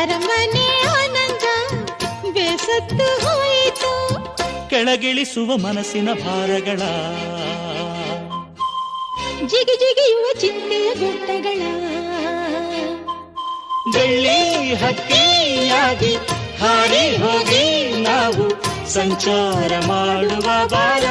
ಅರಮನೆ ಆನಂದ ಬೇಸತ್ತು ಹೋಯಿತು. ಕೆಳಗಿಳಿಸುವ ಮನಸ್ಸಿನ ಭಾರಗಳ ಜಿಗಿ ಜಿಗಿಯುವ ಚಿಂತೆಯ ಗುಡ್ಡಗಳ ಬೆಳ್ಳಿ ಹಕ್ಕಿಯಾಗಿ ಹಾರಿ ಹೋಗಿ ನಾವು ಸಂಚಾರ ಮಾಡುವ ಬಾರ.